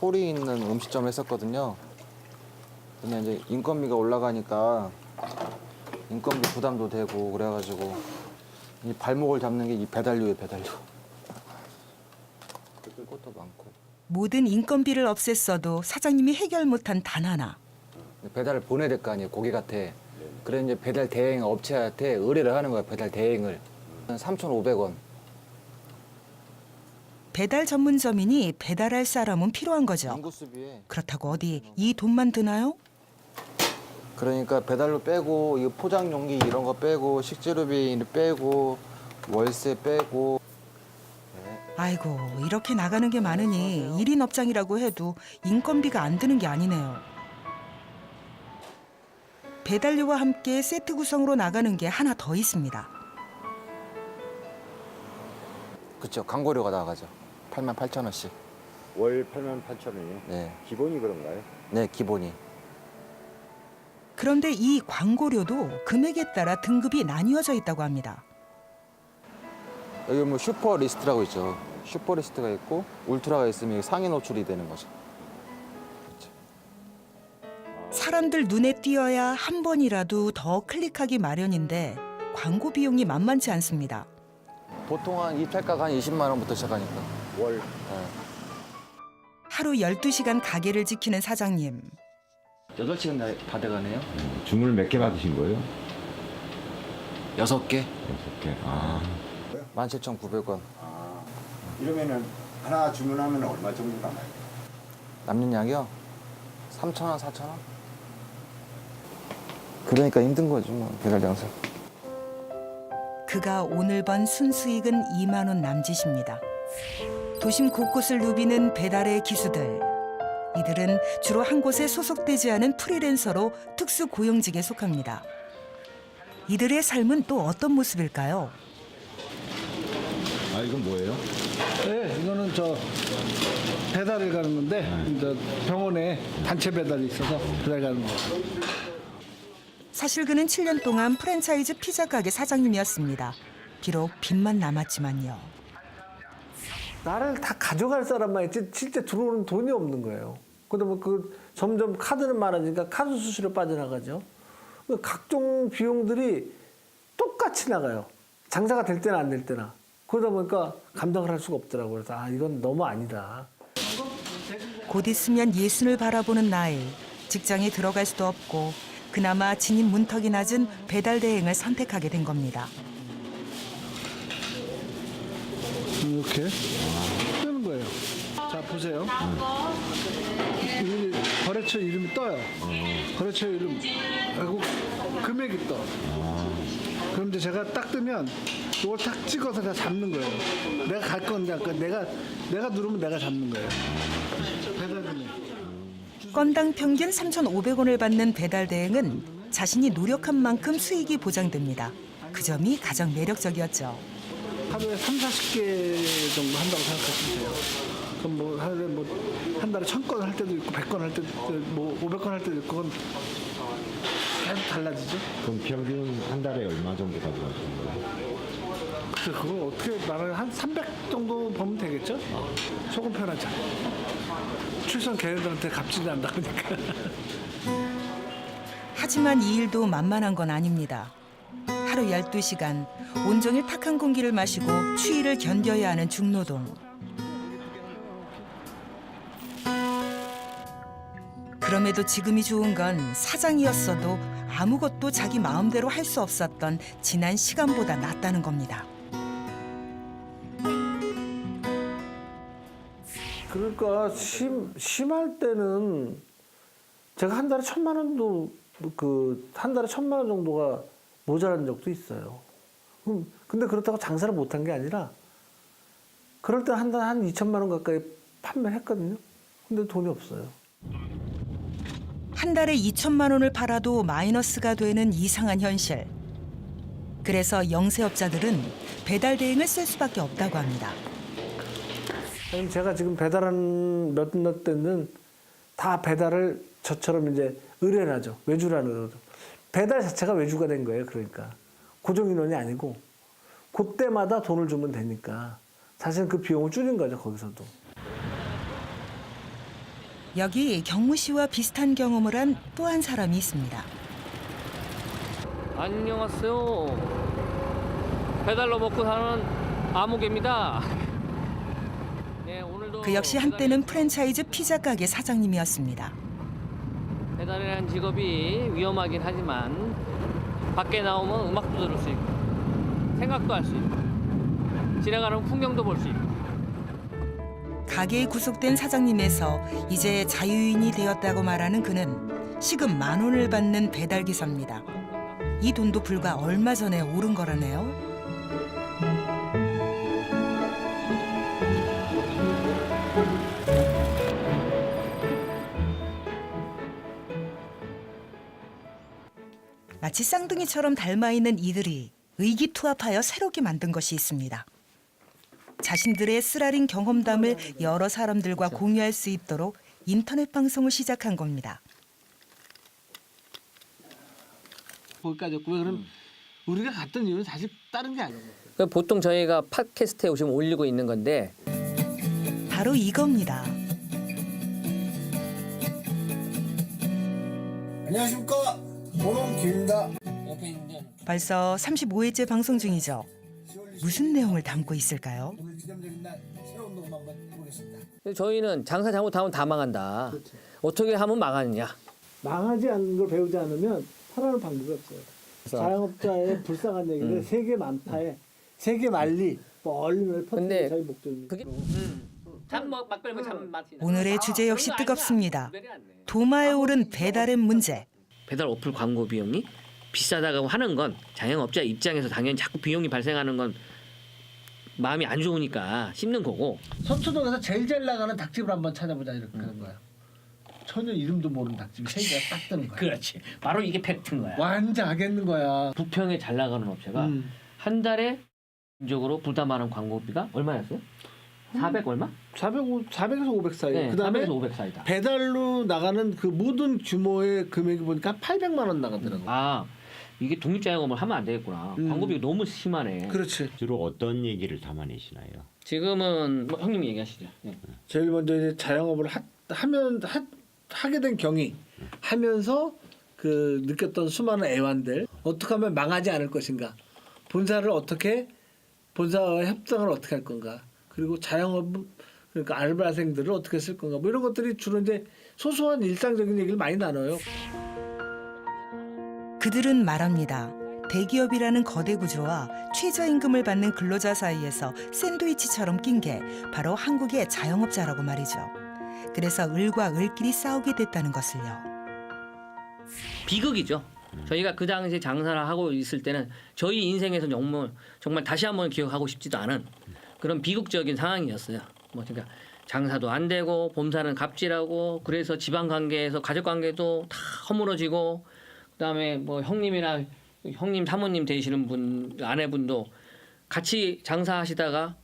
음식점을 했었거든요. 근데 이제 인건비가 올라가니까 인건비 부담도 되고 그래가지고 이 발목을 잡는 게 이 배달료예요, 배달료. 것도 많고.
모든 인건비를 없앴어도 사장님이 해결 못한 단 하나.
배달을 보내야 될 거 아니에요, 고객한테. 그래서 이제 배달 대행 업체한테 의뢰를 하는 거예요, 배달 대행을. 3,500원.
배달 전문점이니 배달할 사람은 필요한 거죠.
인구수비에.
그렇다고 어디 이 돈만 드나요?
그러니까 배달료 빼고 이 포장 용기 이런 거 빼고 식재료비 빼고 월세 빼고.
아이고 이렇게 나가는 게 많으니 1인 업장이라고 해도 인건비가 안 드는 게 아니네요. 배달료와 함께 세트 구성으로 나가는 게 하나 더 있습니다.
그렇죠. 광고료가 나가죠. 88,000원씩.
월 88,000원이요?
네.
기본이 그런가요?
네, 기본이.
그런데 이 광고료도 금액에 따라 등급이 나뉘어져 있다고 합니다.
여기 뭐 슈퍼 리스트라고 있죠. 슈퍼 리스트가 있고 울트라가 있으면 상위 노출이 되는 거죠.
사람들 눈에 띄어야 한 번이라도 더 클릭하기 마련인데 광고 비용이 만만치 않습니다.
보통 한 이탈가가 한 20만 원부터 시작하니까.
월.
네.
하루 12시간 가게를 지키는 사장님.
8시간 다 돼가네요.
주문을 몇 개 받으신 거예요?
6개.
6개. 아.
17,900원.
이러면은 하나 주문하면 얼마 정도 남아요?
남는 양이요? 3,000원, 4,000원? 그러니까 힘든 거죠, 뭐, 배달 장사.
그가 오늘 번 순수익은 2만 원 남짓입니다. 도심 곳곳을 누비는 배달의 기수들. 이들은 주로 한 곳에 소속되지 않은 프리랜서로 특수 고용직에 속합니다. 이들의 삶은 또 어떤 모습일까요?
아, 이건 뭐예요?
네, 이거는 저 배달을 가는 건데 이제 병원에 단체 배달이 있어서 배달 가는 거.
사실 그는 7년 동안 프랜차이즈 피자 가게 사장님이었습니다. 비록 빚만 남았지만요.
나를 다 가져갈 사람만 있지 실제 들어오는 돈이 없는 거예요. 근데 뭐 그 점점 카드는 많아지니까 카드 수수료 빠져나가죠. 각종 비용들이 똑같이 나가요. 장사가 될 때나 안 될 때나. 그러다 보니까 감당을 할 수가 없더라고요. 그래서 아 이건 너무 아니다.
곧 있으면 예순을 바라보는 나이. 직장에 들어갈 수도 없고 그나마 진입 문턱이 낮은 배달 대행을 선택하게 된 겁니다.
이렇게 뜨는 거예요. 자 보세요. 여기 거래처 이름이 떠요. 거래처 이름 하고 금액이 떠. 그럼 이제 제가 딱 뜨면 이걸 딱 찍어서 다 잡는 거예요. 내가 갈 건데 내가 누르면 내가 잡는 거예요. 배달 금액.
건당 평균 3,500원을 받는 배달 대행은 자신이 노력한 만큼 수익이 보장됩니다. 그 점이 가장 매력적이었죠.
하루에 30-40개 정도 한다고 생각하시면 돼요. 그럼 뭐 하루에 뭐 한 달에 1,000건 할 때도 있고 100건 할 때도 있고 뭐 500건 할 때도 있고 그건 계속 달라지죠.
그럼 평균 한 달에 얼마 정도 가져가시는 거예요?
그래서 그걸 어떻게 말하면 한 300 정도 보면 되겠죠? 조금 편하죠. 출산 걔네들한테 값지지 않다 보니까.
하지만 이 일도 만만한 건 아닙니다. 하루 12시간 온종일 탁한 공기를 마시고 추위를 견뎌야 하는 중노동. 그럼에도 지금이 좋은 건 사장이었어도 아무것도 자기 마음대로 할 수 없었던 지난 시간보다 낫다는 겁니다.
그러니까 심할 때는 제가 한 달에 1,000만 원도 한 달에 1,000만 원 정도가 모자란 적도 있어요. 근데 그렇다고 장사를 못한 게 아니라 그럴 때 한 달 한 2천만 원 가까이 판매를 했거든요. 근데 돈이 없어요.
한 달에 2천만 원을 팔아도 마이너스가 되는 이상한 현실. 그래서 영세업자들은 배달 대행을 쓸 수밖에 없다고 합니다.
제가 지금 배달한 몇 때는 다 배달을 저처럼 이제 의뢰를 하죠. 외주라는 거죠. 배달 자체가 외주가 된 거예요. 그러니까 고정 인원이 아니고 그때마다 돈을 주면 되니까 사실 그 비용을 줄인 거죠. 거기서도.
여기 경무 씨와 비슷한 경험을 한 또 한 사람이 있습니다.
안녕하세요. 배달로 먹고 사는 아무개입니다. 네, 오늘도
그 역시 한때는 프랜차이즈 피자 가게 사장님이었습니다.
배달이라는 직업이 위험하긴 하지만 밖에 나오면 음악도 들을 수 있고 생각도 할 수 있고 지나가는 풍경도 볼 수 있고.
가게에 구속된 사장님에서 이제 자유인이 되었다고 말하는 그는 시급 10,000원을 받는 배달기사입니다. 이 돈도 불과 얼마 전에 오른 거라네요. 마치 쌍둥이처럼 닮아있는 이들이 의기투합하여 새롭게 만든 것이 있습니다. 자신들의 쓰라린 경험담을 여러 사람들과 공유할 수 있도록 인터넷 방송을 시작한 겁니다.
거기까지 했고 그럼 우리가 갔던 이유는 사실 다른 게 아니에요.
보통 저희가 팟캐스트에 오시면 올리고 있는 건데
바로 이겁니다.
안녕하십니까, 보롱김입니다.
벌써 35회째 방송 중이죠. 무슨 내용을 담고 있을까요?
저희는 장사 잘못하면 다 망한다.
그렇죠.
어떻게 하면 망하느냐.
망하지 않는 걸 배우지 않으면 살아날 방법이 없어요. 자영업자의 불쌍한 얘기는 세계 만파에 세계 만리 멀리 퍼뜨리는 게 저희 목적입니다.
오늘의 주제 역시 뜨겁습니다. 도마에 오른 배달의 문제.
배달 어플 광고 비용이 비싸다고 하는 건 자영업자 입장에서 당연히 자꾸 비용이 발생하는 건 마음이 안 좋으니까 씹는 거고.
서초동에서 제일 잘 나가는 닭집을 한번 찾아보자 이렇게 하는 거야. 전혀 이름도 모르는 닭집이 세 개가 딱 뜨는 거야.
그렇지. 바로 이게 팩트인 거야.
완전하겠는 거야.
부평에 잘 나가는 업체가 한 달에 적으로 부담하는 광고비가 얼마였어요? 400 얼마?
400에서 500 사이.
네,
그다음에
400에서 500 사이다.
배달로 나가는 그 모든 규모의 금액이 보니까 800만 원 나가더라고.
아, 이게 독립자영업을 하면 안 되겠구나. 광고비가 너무 심하네.
그렇지.
주로 어떤 얘기를 담아내시나요?
지금은 뭐 형님 얘기하시죠. 네.
제일 먼저 이제 자영업을 하게 된 경위, 하면서 그 느꼈던 수많은 애환들, 어떻게 하면 망하지 않을 것인가, 본사와의 협상을 어떻게 할 건가, 그리고 자영업 그러니까 알바생들을 어떻게 쓸 건가, 뭐 이런 것들이 주로 이제 소소한 일상적인 얘기를 많이 나눠요.
그들은 말합니다. 대기업이라는 거대 구조와 최저임금을 받는 근로자 사이에서 샌드위치처럼 낀 게 바로 한국의 자영업자라고 말이죠. 그래서 을과 을끼리 싸우게 됐다는 것을요.
비극이죠. 저희가 그 당시에 장사를 하고 있을 때는 저희 인생에서 정말 다시 한번 기억하고 싶지도 않은 그런 비극적인 상황이었어요. 뭐 그러니까 장사도 안 되고 본사는 갑질하고 그래서 집안 관계에서 가족 관계도 다 허물어지고 그다음에 뭐 형님이나 형님 사모님 되시는 분 아내분도 같이 장사하시다가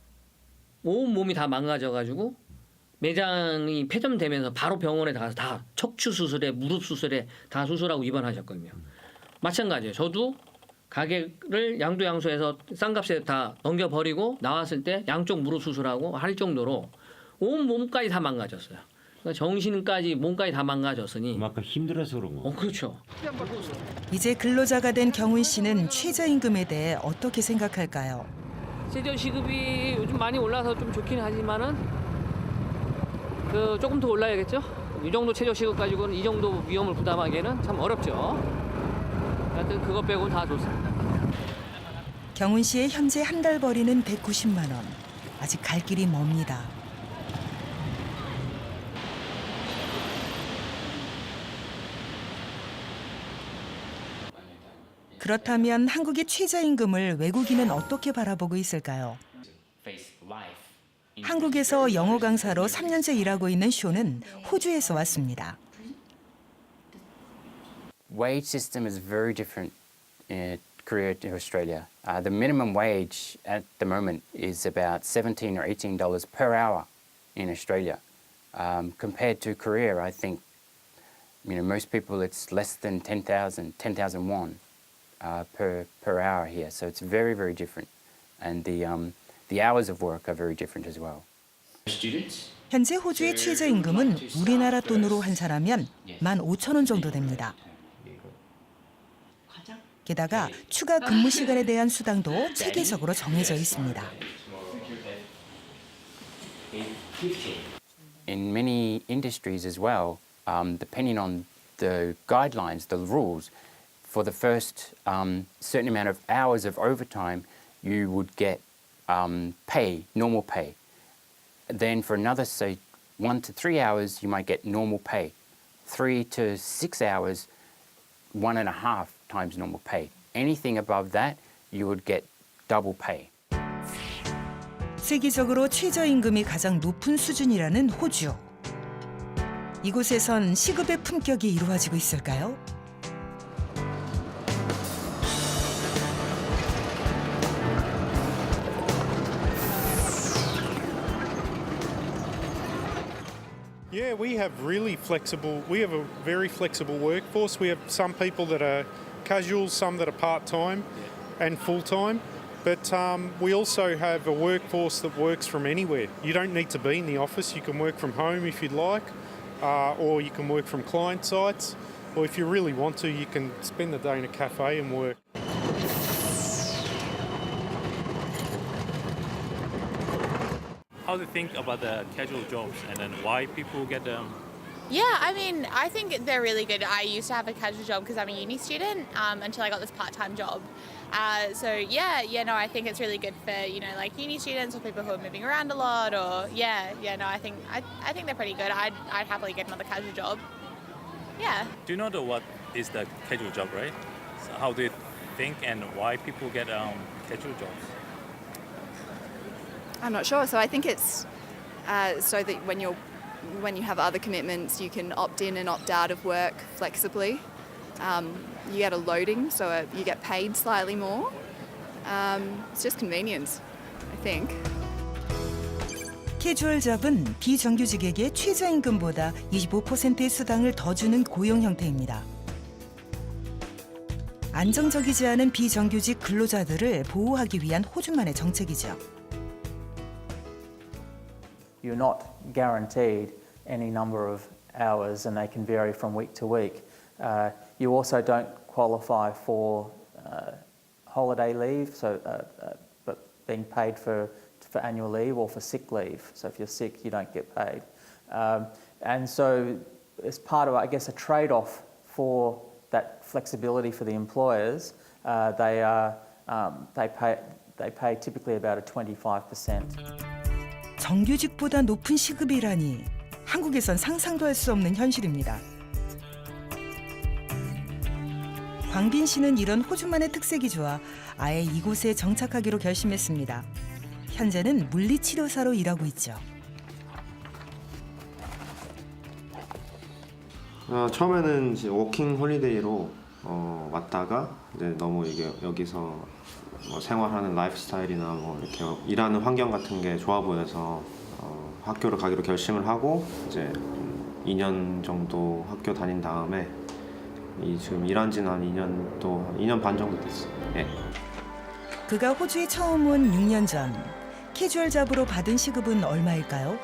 온 몸이 다 망가져가지고 매장이 폐점되면서 바로 병원에 가서 다 척추 수술에 무릎 수술에 다 수술하고 입원하셨거든요. 마찬가지예요. 저도 가게를 양도양수해서 싼 값에 다 넘겨버리고 나왔을 때 양쪽 무릎 수술하고 할 정도로 온 몸까지 다 망가졌어요. 그러니까 정신까지 몸까지 다 망가졌으니
그만큼 힘들어서 그런 거.
그렇죠.
이제 근로자가 된 경훈 씨는 최저임금에 대해 어떻게 생각할까요?
최저 시급이 요즘 많이 올라서 좀 좋긴 하지만은 조금 더 올라야겠죠. 이 정도 최저 시급 가지고는 이 정도 위험을 부담하기에는 참 어렵죠. 하여튼 그것 빼고는 다 좋습니다.
경훈 씨의 현재 한 달 벌이는 190만 원. 아직 갈 길이 멉니다. 그렇다면 한국의 최저임금을 외국인은 어떻게 바라보고 있을까요? 한국에서 영어 강사로 3년째 일하고 있는 쇼는 호주에서 왔습니다.
Wage system is very different in Korea to Australia. The minimum wage at the moment is about $17 or $18 per hour in Australia. Compared to Korea, I think, most people it's less than 10,000 won per hour here. So it's very, very different, and the hours of work are very different as well.
현재 호주의 최저임금은 우리나라 돈으로 환산하면 15,000원 정도 됩니다. 게다가 추가 근무 시간에 대한 수당도 체계적으로 정해져 있습니다.
In many industries as well, depending on the guidelines, the rules, for the first certain amount of hours of overtime, you would get pay, normal pay. Then for another, say, 1 to 3 hours, you might get normal pay. 3 to 6 hours, 1.5 times normal pay. Anything above that, you would get double pay.
세계적으로 최저임금이 가장 높은 수준이라는 호주. 이곳에선 시급의 품격이 이루어지고 있을까요?
Yeah, we have a very flexible workforce. We have some people that are casuals, some that are part-time and full-time. But we also have a workforce that works from anywhere. You don't need to be in the office. You can work from home if you'd like, or you can work from client sites. Or if you really want to, you can spend the day in a cafe and work.
How do you think about the casual jobs and then why people get them?
Yeah, I mean, I think they're really good. I used to have a casual job because I'm a uni student until I got this part-time job. I think it's really good for, like uni students or people who are moving around a lot or, I think they're pretty good. I'd happily get another casual job. Yeah.
Do you know what is the casual job, right? So how do you think and why people get casual jobs?
I'm not sure. So I think it's so that when you have other commitments, you can opt in and opt out of work flexibly. You get a loading, so you get paid slightly more. It's just convenience, I think.
캐주얼 잡은 비정규직에게 최저임금보다 25%의 수당을 더 주는 고용 형태입니다. 안정적이지 않은 비정규직 근로자들을 보호하기 위한 호주만의 정책이죠.
You're not guaranteed any number of hours and they can vary from week to week. You also don't qualify for holiday leave, but being paid for annual leave or for sick leave. So if you're sick, you don't get paid. And so as part of, I guess, a trade-off for that flexibility for the employers, they pay typically about a 25%.
정규직보다 높은 시급이라니 한국에선 상상도 할 수 없는 현실입니다. 광빈 씨는 이런 호주만의 특색이 좋아 아예 이곳에 정착하기로 결심했습니다. 현재는 물리치료사로 일하고 있죠.
처음에는 이제 워킹 홀리데이로 왔다가 이제 너무 이게 여기서 생활하는 라이프 스타일이나 이렇게 일하는 환경 같은 게 좋아 보여서 학교를 가기로 결심을 하고 이제 2년 정도 학교 다닌 다음에 지금 일한 지는 한 2년 반 정도 됐어요. 예.
그가 호주에 처음 온 6년 전 캐주얼 잡으로 받은 시급은 얼마일까요?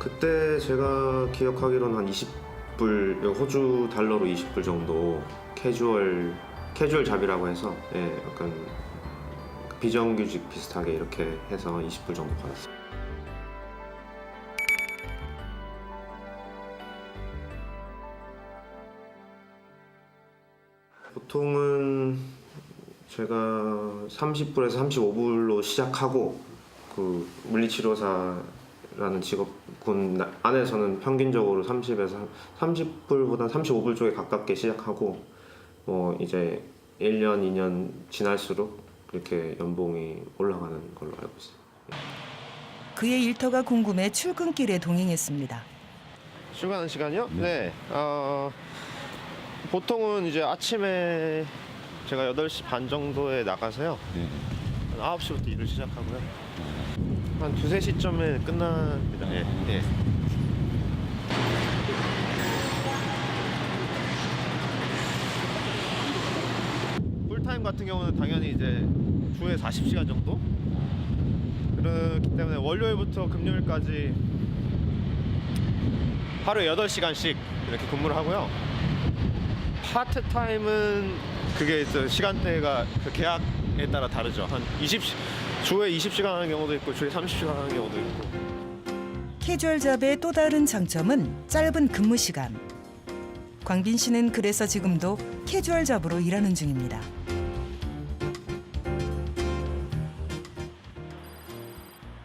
그때 제가 기억하기로는 한 20불, 호주 달러로 20불 정도 캐주얼 잡이라고 해서 약간 비정규직 비슷하게 이렇게 해서 20불 정도 받았어요. 보통은 제가 30불에서 35불로 시작하고 그 물리치료사 라는 직업군 안에서는 평균적으로 30불보다 35불 쪽에 가깝게 시작하고 뭐 이제 1년, 2년 지날수록 이렇게 연봉이 올라가는 걸로 알고 있어요.
그의 일터가 궁금해 출근길에 동행했습니다.
출근하는 시간이요? 네. 보통은 이제 아침에 제가 8시 반 정도에 나가서요. 한 9시부터 일을 시작하고요. 한 2, 3시쯤에 끝납니다. 예. 예. 풀타임 같은 경우는 당연히 이제 주에 40시간 정도? 그렇기 때문에 월요일부터 금요일까지 하루에 8시간씩 이렇게 근무를 하고요. 파트타임은 그게 시간대가 그 계약에 따라 다르죠. 한 주에 20시간 하는 경우도 있고 주에 30시간 하는 경우도 있고.
캐주얼 잡의 또 다른 장점은 짧은 근무 시간. 광빈 씨는 그래서 지금도 캐주얼 잡으로 일하는 중입니다.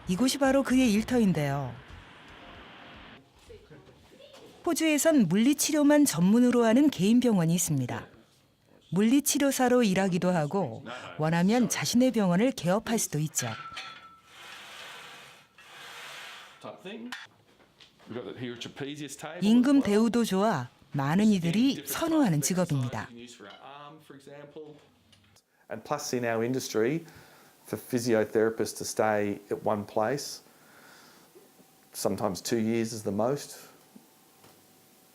이곳이 바로 그의 일터인데요. 호주에선 물리치료만 전문으로 하는 개인 병원이 있습니다. 물리치료사로 일하기도 하고 원하면 자신의 병원을 개업할 수도 있죠. 임금 대우도 좋아 많은 이들이 선호하는 직업입니다.
And plus in our industry, for physiotherapists to stay at one place, sometimes 2 years is the most.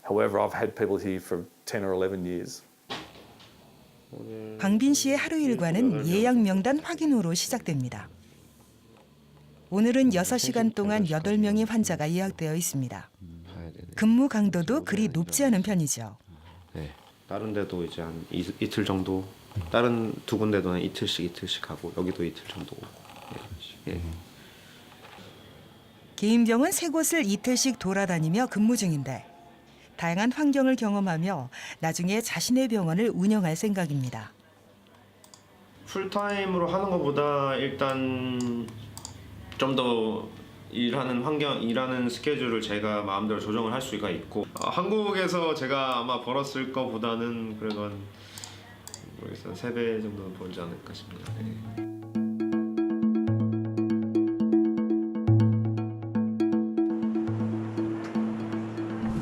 However, I've had people here for 10 or 11 years.
광빈 씨의 하루 일과는 예약 명단 확인으로 시작됩니다. 오늘은 6시간 동안 8명의 환자가 예약되어 있습니다. 근무 강도도 그리 높지 않은 편이죠.
네. 다른 데도 이제 한 이틀 정도, 다른 2군데도 이틀씩 하고 여기도 이틀 정도. 예.
개인 병원 3곳을 이틀씩 돌아다니며 근무 중인데 다양한 환경을 경험하며 나중에 자신의 병원을 운영할 생각입니다.
풀타임으로 하는 것보다 일단 좀 더 일하는 스케줄을 제가 마음대로 조정을 할 수가 있고 한국에서 제가 아마 벌었을 거보다는 그래도 한 모르겠어요. 3배 정도 벌지 않을까 싶네요. 네.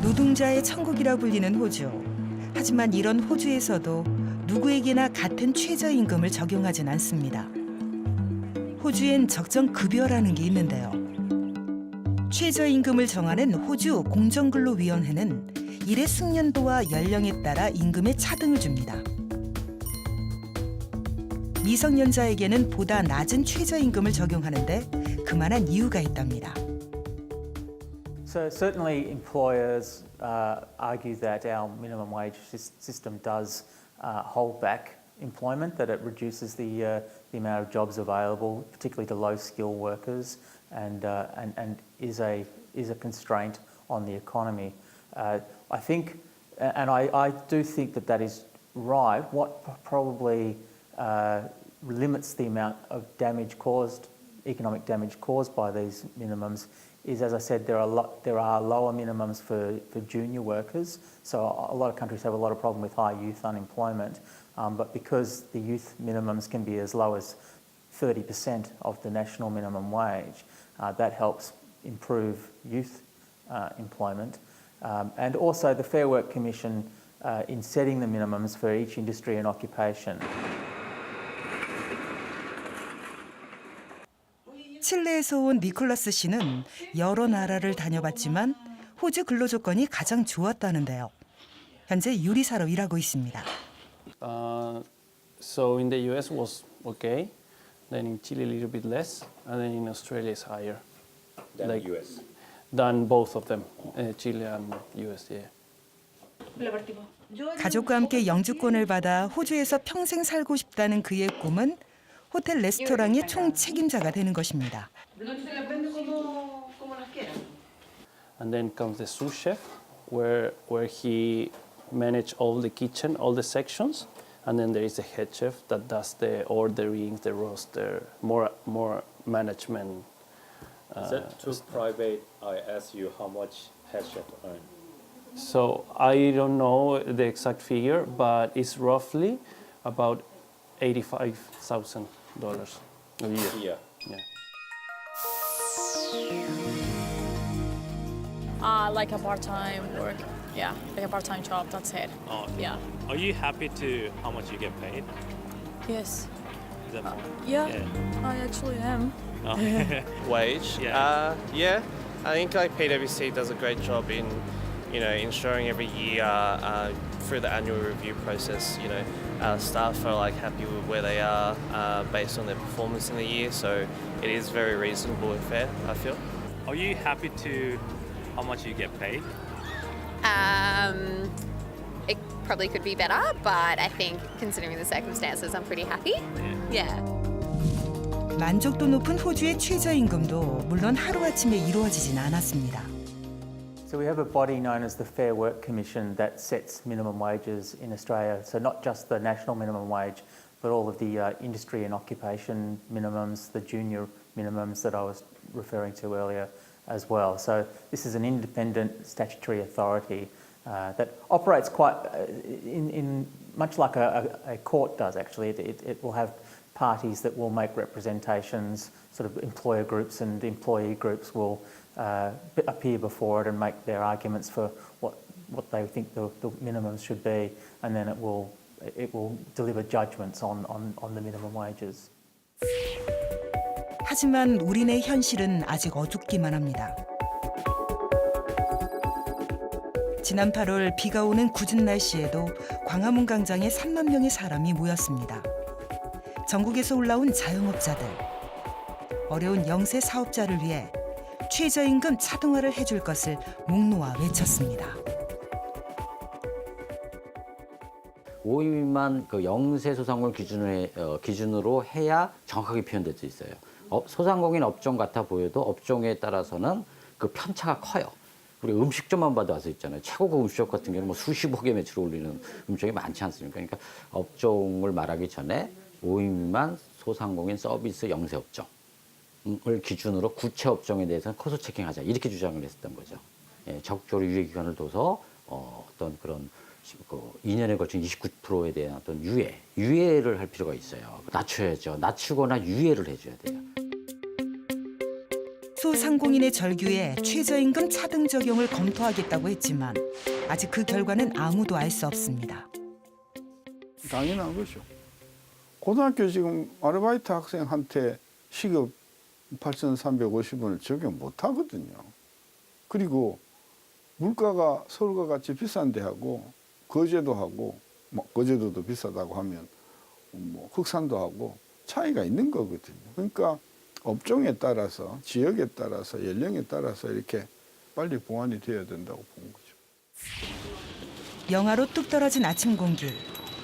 노동자의 천국이라 불리는 호주. 하지만 이런 호주에서도 누구에게나 같은 최저임금을 적용하진 않습니다. 호주엔 적정급여라는 게 있는데요. 최저임금을 정하는 호주 공정근로위원회는 일의 숙련도와 연령에 따라 임금에 차등을 줍니다. 미성년자에게는 보다 낮은 최저임금을 적용하는데 그만한 이유가 있답니다.
So certainly employers argue that our minimum wage system does hold back employment, that it reduces the amount of jobs available, particularly to low-skilled workers, and is a constraint on the economy. I think, and I do think that is right. What probably limits the amount of damage caused, economic damage caused by these minimums, is, as I said, there are lower minimums for junior workers. So a lot of countries have a lot of problem with high youth unemployment, but because the youth minimums can be as low as 30% of the national minimum wage, that helps improve youth employment. And also the Fair Work Commission in setting the minimums for each industry and occupation.
칠레에서 온 니콜라스 씨는 여러 나라를 다녀봤지만 호주 근로 조건이 가장 좋았다는데요. 현재 요리사로 일하고 있습니다.
So in the US was okay, then in Chile a little bit less, and then in Australia is higher.
Than like US?
Than both of them, Chile and US, yeah.
가족과 함께 영주권을 받아 호주에서 평생 살고 싶다는 그의 꿈은 호텔 레스토랑의 총책임자가 되는 것입니다.
And then comes the sous chef, where he manages all the kitchen, all the sections, and then there is the head chef that does the ordering, the roster, more management
Is that too private? I ask you how much head chef earn.
So I don't know the exact figure, but it's roughly about $85,000 a year.
Yeah.
Yeah.
Like a part-time work. Yeah, like a part-time job. That's it.
Oh, okay.
Yeah.
Are you happy to how much you get paid?
Yes.
Is that more?
Yeah, I actually am.
Oh.
Wage.
Yeah.
Yeah, I think like PwC does a great job in, ensuring every year through the annual review process, our staff are like happy with where they are based on their performance in the year. So it is very reasonable and fair, I feel.
Are you happy to how much you get paid?
It probably could be better, but I think considering the circumstances, I'm pretty happy. Yeah.
만족도 높은 호주의 최저임금도 물론 하루아침에 이루어지진 않았습니다.
So we have a body known as the Fair Work Commission that sets minimum wages in Australia. So not just the national minimum wage, but all of the industry and occupation minimums, the junior minimums that I was referring to earlier as well. So this is an independent statutory authority that operates quite in much like a court does actually. It will have parties that will make representations, sort of employer groups and employee groups will appear before it and make their arguments for what they think the minimums should be, and then it will deliver judgments on the minimum wages.
하지만 우리네 현실은 아직 어둡기만 합니다. 지난 8월 비가 오는 궂은 날씨에도 광화문 광장에 3만 명의 사람이 모였습니다. 전국에서 올라온 자영업자들, 어려운 영세 사업자를 위해 최저임금 차등화를 해줄 것을 목 놓아 외쳤습니다.
5인 미만 그 영세 소상공인 기준으로 해야 정확하게 표현될 수 있어요. 소상공인 업종 같아 보여도 업종에 따라서는 그 편차가 커요. 우리 음식점만 봐도 알 수 있잖아요. 최고급 음식점 같은 경우는 뭐 수십억 의 매출을 올리는 음식점이 많지 않습니까? 그러니까 업종을 말하기 전에 5인 미만 소상공인 서비스 영세 업종을 기준으로 구체 업종에 대해서는 코스트 체킹하자 이렇게 주장을 했었던 거죠. 예, 적절히 유예 기간을 둬서 어떤 그런 2년에 걸친 29%에 대한 어떤 유예를 할 필요가 있어요. 낮춰야죠. 낮추거나 유예를 해줘야 돼요.
소상공인의 절규에 최저임금 차등 적용을 검토하겠다고 했지만 아직 그 결과는 아무도 알 수 없습니다.
당연한 거죠. 고등학교 지금 아르바이트 학생한테 시급 8,350원을 적용 못 하거든요. 그리고 물가가 서울과 같이 비싼 데하고 거제도 하고 거제도도 비싸다고 하면 흑산도 하고 차이가 있는 거거든요. 그러니까 업종에 따라서 지역에 따라서 연령에 따라서 이렇게 빨리 보완이 되어야 된다고 본 거죠.
영하로 뚝 떨어진 아침 공기.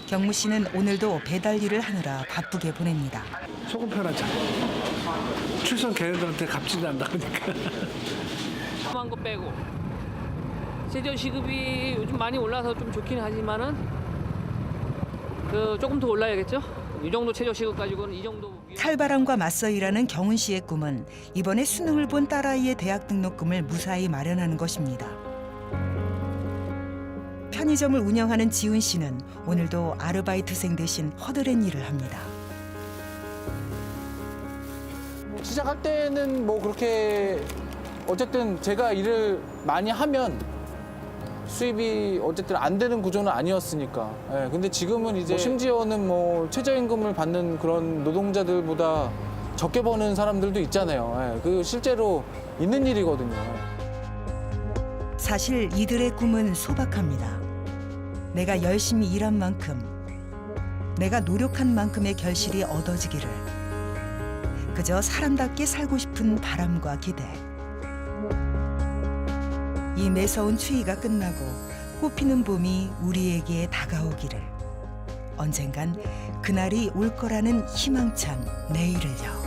경무 씨는 오늘도 배달 일을 하느라 바쁘게 보냅니다.
조금 편하죠. 출산 계획들한테 값지지 않다 보니까.
한 거 빼고 최저 시급이 요즘 많이 올라서 좀 좋긴 하지만은 조금 더 올라야겠죠. 이 정도 최저 시급 가지고는 이 정도.
칼바람과 맞서 일하는 경훈 씨의 꿈은 이번에 수능을 본 딸아이의 대학 등록금을 무사히 마련하는 것입니다. 편의점을 운영하는 지훈 씨는 오늘도 아르바이트생 대신 허드렛 일을 합니다.
시작할 때는 뭐 그렇게 어쨌든 제가 일을 많이 하면 수입이 어쨌든 안 되는 구조는 아니었으니까. 예, 근데 지금은 이제 심지어는 뭐 최저임금을 받는 그런 노동자들보다 적게 버는 사람들도 있잖아요. 예, 그 실제로 있는 일이거든요.
사실 이들의 꿈은 소박합니다. 내가 열심히 일한 만큼, 내가 노력한 만큼의 결실이 얻어지기를. 그저 사람답게 살고 싶은 바람과 기대. 이 매서운 추위가 끝나고 꽃피는 봄이 우리에게 다가오기를. 언젠간 그날이 올 거라는 희망찬 내일을요.